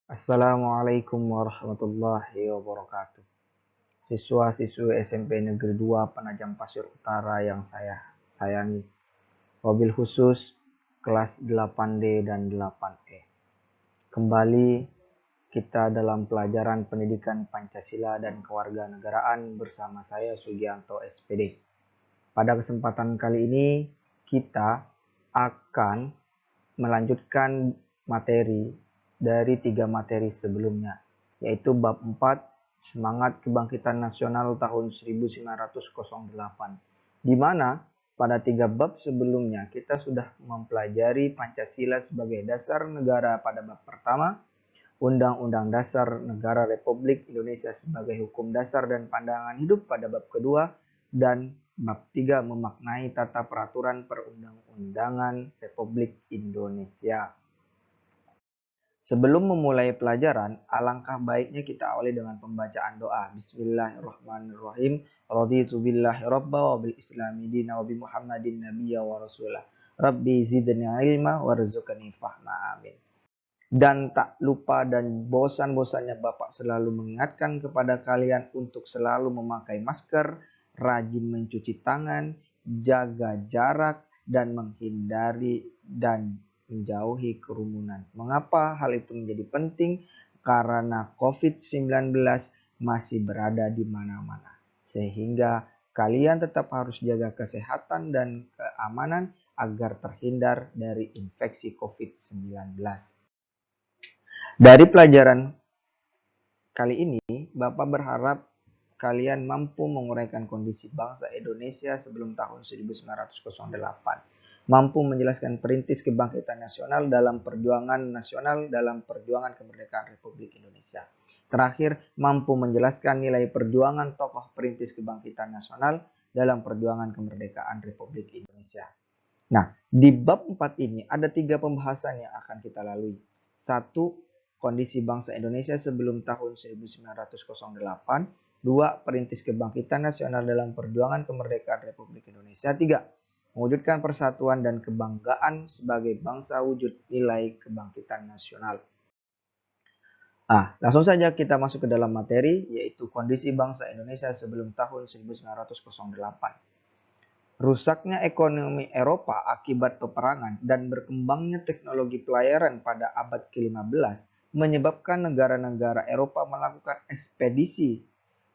Assalamualaikum warahmatullahi wabarakatuh. Siswa-siswi SMP Negeri 2 Penajam Pasir Utara yang saya sayangi. Wabil khusus kelas 8D dan 8E. Kembali kita dalam pelajaran pendidikan Pancasila dan Kewarganegaraan bersama saya Sugianto SPD. Pada kesempatan kali ini kita akan melanjutkan materi dari 3 materi sebelumnya, yaitu bab 4 Semangat Kebangkitan Nasional tahun 1908, di mana pada 3 bab sebelumnya kita sudah mempelajari Pancasila sebagai dasar negara pada bab pertama, Undang-Undang Dasar Negara Republik Indonesia sebagai hukum dasar dan pandangan hidup pada bab kedua, dan bab 3 memaknai tata peraturan perundang-undangan Republik Indonesia. Sebelum memulai pelajaran, alangkah baiknya kita awali dengan pembacaan doa. Bismillahirrahmanirrahim. Raditu billahi rabba wa bil islami dina wa bi Muhammadin nabiyya wa rasulah. Rabbi zidni ilma warzuqni fahma, amin. Dan tak lupa dan bosan-bosannya Bapak selalu mengingatkan kepada kalian untuk selalu memakai masker, rajin mencuci tangan, jaga jarak, dan menghindari dan menjauhi kerumunan. Mengapa hal itu menjadi penting? Karena COVID-19 masih berada di mana-mana. Sehingga kalian tetap harus jaga kesehatan dan keamanan agar terhindar dari infeksi COVID-19. Dari pelajaran kali ini, Bapak berharap kalian mampu menguraikan kondisi bangsa Indonesia sebelum tahun 1908. Mampu menjelaskan perintis kebangkitan nasional dalam perjuangan kemerdekaan Republik Indonesia. Terakhir, mampu menjelaskan nilai perjuangan tokoh perintis kebangkitan nasional dalam perjuangan kemerdekaan Republik Indonesia. Nah, di bab 4 ini ada 3 pembahasan yang akan kita lalui. 1. Kondisi bangsa Indonesia sebelum tahun 1908. 2. Perintis kebangkitan nasional dalam perjuangan kemerdekaan Republik Indonesia. 3. Mewujudkan persatuan dan kebanggaan sebagai bangsa wujud nilai kebangkitan nasional. Langsung saja kita masuk ke dalam materi, yaitu kondisi bangsa Indonesia sebelum tahun 1908. Rusaknya ekonomi Eropa akibat peperangan dan berkembangnya teknologi pelayaran pada abad ke-15 menyebabkan negara-negara Eropa melakukan ekspedisi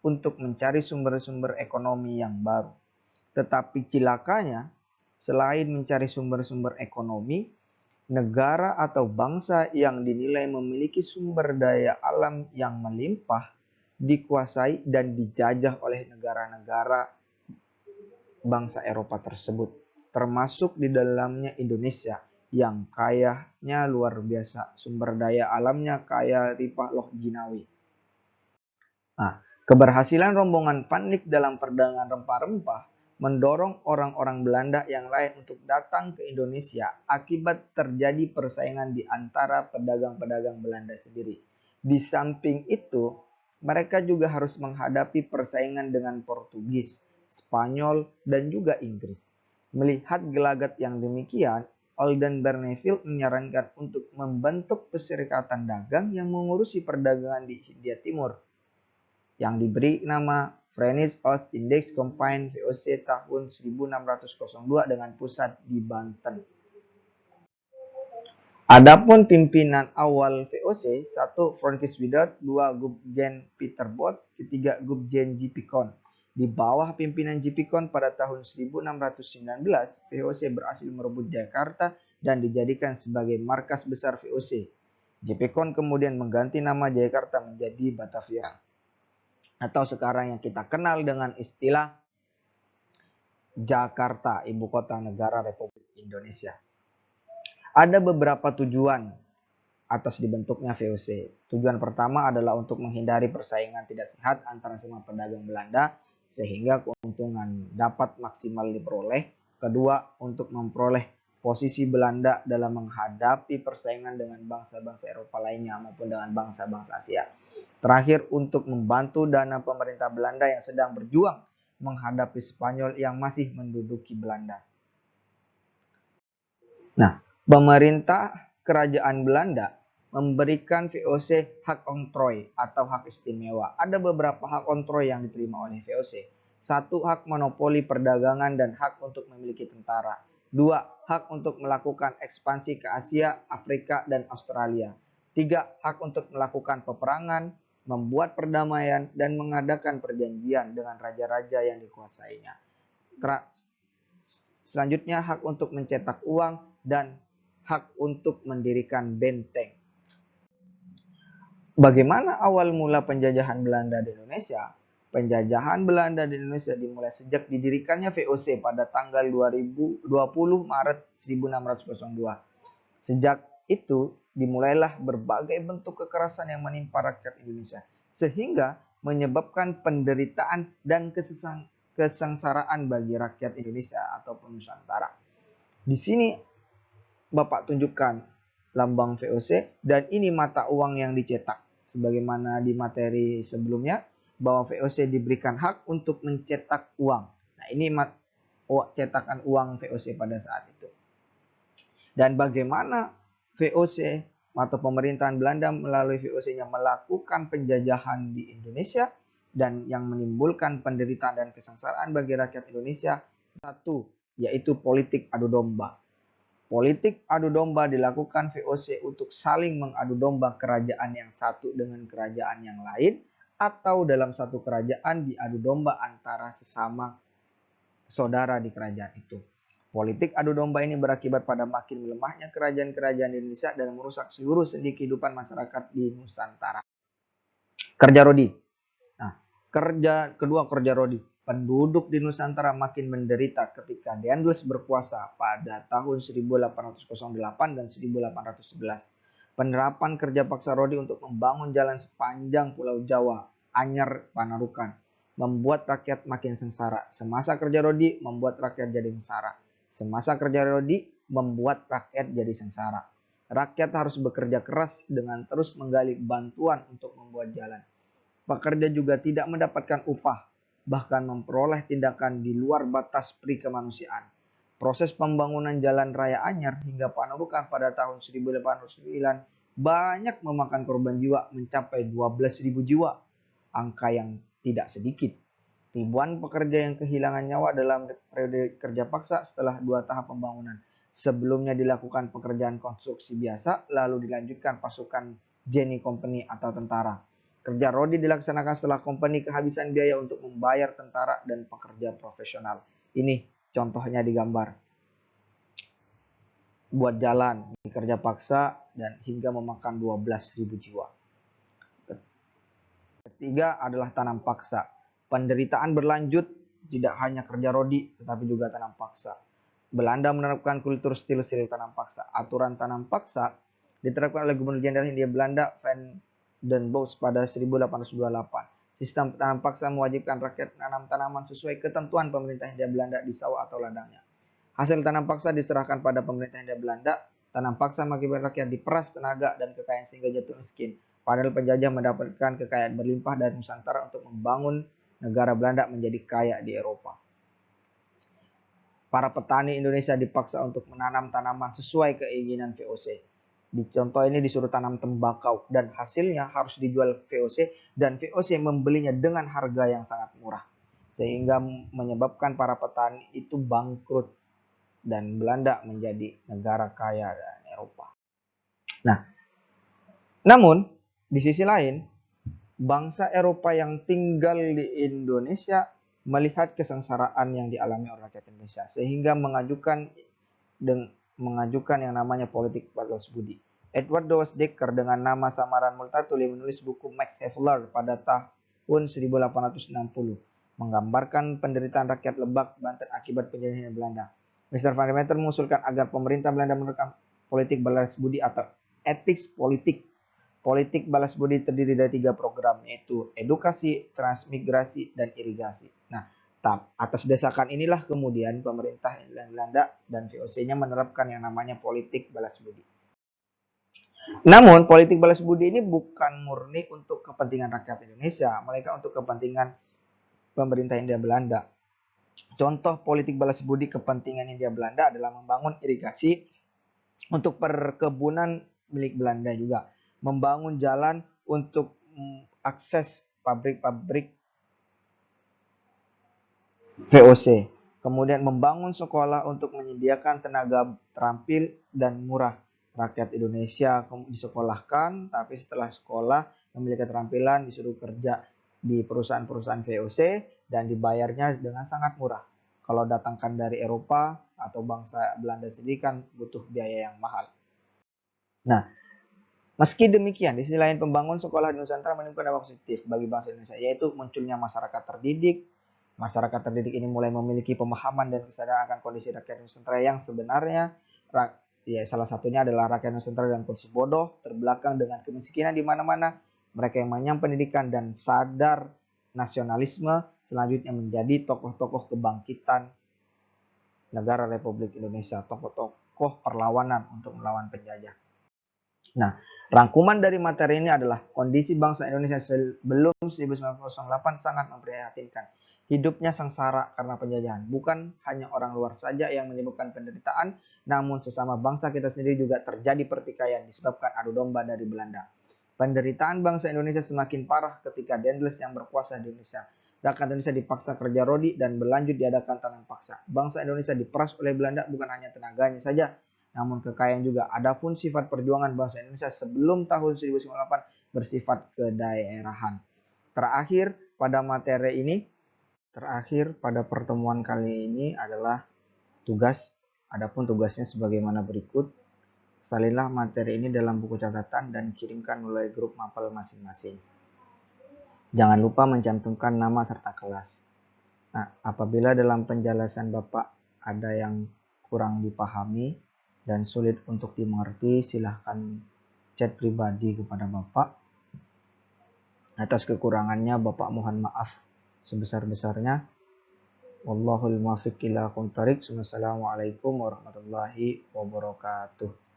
untuk mencari sumber-sumber ekonomi yang baru. Tetapi cilakanya, selain mencari sumber-sumber ekonomi, negara atau bangsa yang dinilai memiliki sumber daya alam yang melimpah dikuasai dan dijajah oleh negara-negara bangsa Eropa tersebut, termasuk di dalamnya Indonesia yang kayanya luar biasa, sumber daya alamnya kaya ripah loh jinawi. Keberhasilan rombongan Panik dalam perdagangan rempah-rempah mendorong orang-orang Belanda yang lain untuk datang ke Indonesia akibat terjadi persaingan di antara pedagang-pedagang Belanda sendiri. Di samping itu, mereka juga harus menghadapi persaingan dengan Portugis, Spanyol, dan juga Inggris. Melihat gelagat yang demikian, Oldenbarneveldt menyarankan untuk membentuk perserikatan dagang yang mengurusi perdagangan di Hindia Timur, yang diberi nama Verenigde Oost-Indisch Compagnie VOC tahun 1602 dengan pusat di Banten. Adapun pimpinan awal VOC, 1. Francis Willard, 2. Gubjen Peter Bot, 3. Gubjen J.P. Kon. Di bawah pimpinan J.P. Kon pada tahun 1619, VOC berhasil merebut Jakarta dan dijadikan sebagai markas besar VOC. J.P. Kon kemudian mengganti nama Jakarta menjadi Batavia, atau sekarang yang kita kenal dengan istilah Jakarta, ibu kota negara Republik Indonesia. Ada beberapa tujuan atas dibentuknya VOC. Tujuan pertama adalah untuk menghindari persaingan tidak sehat antara semua pedagang Belanda sehingga keuntungan dapat maksimal diperoleh. Kedua, untuk memperoleh posisi Belanda dalam menghadapi persaingan dengan bangsa-bangsa Eropa lainnya maupun dengan bangsa-bangsa Asia. Terakhir, untuk membantu dana pemerintah Belanda yang sedang berjuang menghadapi Spanyol yang masih menduduki Belanda. Pemerintah kerajaan Belanda memberikan VOC hak oktroy atau hak istimewa. Ada beberapa hak oktroy yang diterima oleh VOC. 1. Hak monopoli perdagangan dan hak untuk memiliki tentara. 2. Hak untuk melakukan ekspansi ke Asia, Afrika, dan Australia. 3. Hak untuk melakukan peperangan, membuat perdamaian, dan mengadakan perjanjian dengan raja-raja yang dikuasainya. Selanjutnya, hak untuk mencetak uang dan hak untuk mendirikan benteng. Bagaimana awal mula penjajahan Belanda di Indonesia? Penjajahan Belanda di Indonesia dimulai sejak didirikannya VOC pada tanggal 20 Maret 1602. Sejak itu dimulailah berbagai bentuk kekerasan yang menimpa rakyat Indonesia, sehingga menyebabkan penderitaan dan kesengsaraan bagi rakyat Indonesia ataupun Nusantara. Di sini Bapak tunjukkan lambang VOC dan ini mata uang yang dicetak. Sebagaimana di materi sebelumnya bahwa VOC diberikan hak untuk mencetak uang. Nah, ini cetakan uang VOC pada saat itu. Dan bagaimana VOC atau pemerintahan Belanda melalui VOC-nya melakukan penjajahan di Indonesia dan yang menimbulkan penderitaan dan kesengsaraan bagi rakyat Indonesia. 1. Yaitu politik adu domba. Politik adu domba dilakukan VOC untuk saling mengadu domba kerajaan yang satu dengan kerajaan yang lain, atau dalam satu kerajaan diadu domba antara sesama saudara di kerajaan itu. Politik adu domba ini berakibat pada makin melemahnya kerajaan-kerajaan di Indonesia dan merusak seluruh sendi kehidupan masyarakat di Nusantara. Kerja Rodi. Nah, kerja Rodi. Penduduk di Nusantara makin menderita ketika Dendels berkuasa pada tahun 1808 dan 1811. Penerapan kerja paksa Rodi untuk membangun jalan sepanjang Pulau Jawa, Anyar, Panarukan, membuat rakyat makin sengsara. Semasa kerja Rodi membuat rakyat jadi sengsara. Semasa kerja Rodi membuat rakyat jadi sengsara. Rakyat harus bekerja keras dengan terus menggali bantuan untuk membuat jalan. Pekerja juga tidak mendapatkan upah, bahkan memperoleh tindakan di luar batas pri kemanusiaan. Proses pembangunan Jalan Raya Anyar hingga Panarukan pada tahun 1809 banyak memakan korban jiwa mencapai 12.000 jiwa, angka yang tidak sedikit. Ribuan pekerja yang kehilangan nyawa dalam periode kerja paksa setelah 2 tahap pembangunan. Sebelumnya dilakukan pekerjaan konstruksi biasa, lalu dilanjutkan pasukan Jenny Company atau tentara. Kerja Rodi dilaksanakan setelah company kehabisan biaya untuk membayar tentara dan pekerja profesional. Ini contohnya digambar. Buat jalan, kerja paksa, dan hingga memakan 12.000 jiwa. Ketiga adalah tanam paksa. Penderitaan berlanjut, tidak hanya kerja Rodi, tetapi juga tanam paksa. Belanda menerapkan kultur stil tanam paksa. Aturan tanam paksa diterapkan oleh Gubernur Jenderal Hindia Belanda Van den Bosch pada 1828. Sistem tanam paksa mewajibkan rakyat menanam tanaman sesuai ketentuan pemerintah Hindia Belanda di sawah atau ladangnya. Hasil tanam paksa diserahkan pada pemerintah Hindia Belanda. Tanam paksa mengakibatkan rakyat diperas tenaga dan kekayaan sehingga jatuh miskin. Padahal penjajah mendapatkan kekayaan berlimpah dari Nusantara untuk membangun negara Belanda menjadi kaya di Eropa. Para petani Indonesia dipaksa untuk menanam tanaman sesuai keinginan VOC. Di contoh ini disuruh tanam tembakau dan hasilnya harus dijual VOC dan VOC membelinya dengan harga yang sangat murah. Sehingga menyebabkan para petani itu bangkrut dan Belanda menjadi negara kaya di Eropa. Nah, namun di sisi lain, bangsa Eropa yang tinggal di Indonesia melihat kesengsaraan yang dialami oleh rakyat Indonesia sehingga mengajukan yang namanya politik balas budi. Edward Dawes Dekker dengan nama samaran Multatuli menulis buku Max Havelaar pada tahun 1860 menggambarkan penderitaan rakyat Lebak, Banten akibat penjajahan Belanda. Mr. Van der Meter mengusulkan agar pemerintah Belanda menerapkan politik balas budi atau etik politik. Politik balas budi terdiri dari 3 program, yaitu edukasi, transmigrasi, dan irigasi. Nah, atas desakan inilah kemudian pemerintah Belanda dan VOC-nya menerapkan yang namanya politik balas budi. Namun, politik balas budi ini bukan murni untuk kepentingan rakyat Indonesia, melainkan untuk kepentingan pemerintah Hindia Belanda. Contoh politik balas budi kepentingan Hindia Belanda adalah membangun irigasi untuk perkebunan milik Belanda juga. membangun jalan untuk akses pabrik-pabrik VOC, kemudian membangun sekolah untuk menyediakan tenaga terampil dan murah. Rakyat Indonesia disekolahkan, tapi setelah sekolah memiliki keterampilan disuruh kerja di perusahaan-perusahaan VOC dan dibayarnya dengan sangat murah. Kalau datangkan dari Eropa atau bangsa Belanda sendiri kan butuh biaya yang mahal. Nah, meski demikian, di sisi lain pembangunan sekolah di Nusantara menimbulkan dampak positif bagi bangsa Indonesia, yaitu munculnya masyarakat terdidik. Masyarakat terdidik ini mulai memiliki pemahaman dan kesadaran akan kondisi rakyat Nusantara yang sebenarnya. Ya, salah satunya adalah rakyat Nusantara dalam kondisi bodoh, terbelakang dengan kemiskinan di mana-mana. Mereka yang mengenyam pendidikan dan sadar nasionalisme selanjutnya menjadi tokoh-tokoh kebangkitan negara Republik Indonesia, tokoh-tokoh perlawanan untuk melawan penjajah. Nah, rangkuman dari materi ini adalah kondisi bangsa Indonesia sebelum 1908 sangat memprihatinkan. Hidupnya sengsara karena penjajahan. Bukan hanya orang luar saja yang menyebabkan penderitaan, namun sesama bangsa kita sendiri juga terjadi pertikaian disebabkan adu domba dari Belanda. Penderitaan bangsa Indonesia semakin parah ketika Dendles yang berkuasa di Indonesia. Rakyat Indonesia dipaksa kerja rodi dan berlanjut diadakan tanam paksa. Bangsa Indonesia diperas oleh Belanda bukan hanya tenaganya saja, namun kekayaan juga. Adapun sifat perjuangan bangsa Indonesia sebelum tahun 1998 bersifat kedaerahan. Terakhir pada pertemuan kali ini adalah tugas. Adapun tugasnya sebagaimana berikut. Salinlah materi ini dalam buku catatan dan kirimkan melalui grup mapel masing-masing. Jangan lupa mencantumkan nama serta kelas. Nah, apabila dalam penjelasan Bapak ada yang kurang dipahami dan sulit untuk dimengerti, silahkan chat pribadi kepada Bapak. Atas kekurangannya Bapak mohon maaf sebesar-besarnya. Wallahul muwaffiq ila aqwamit thoriq. Wassalamualaikum warahmatullahi wabarakatuh.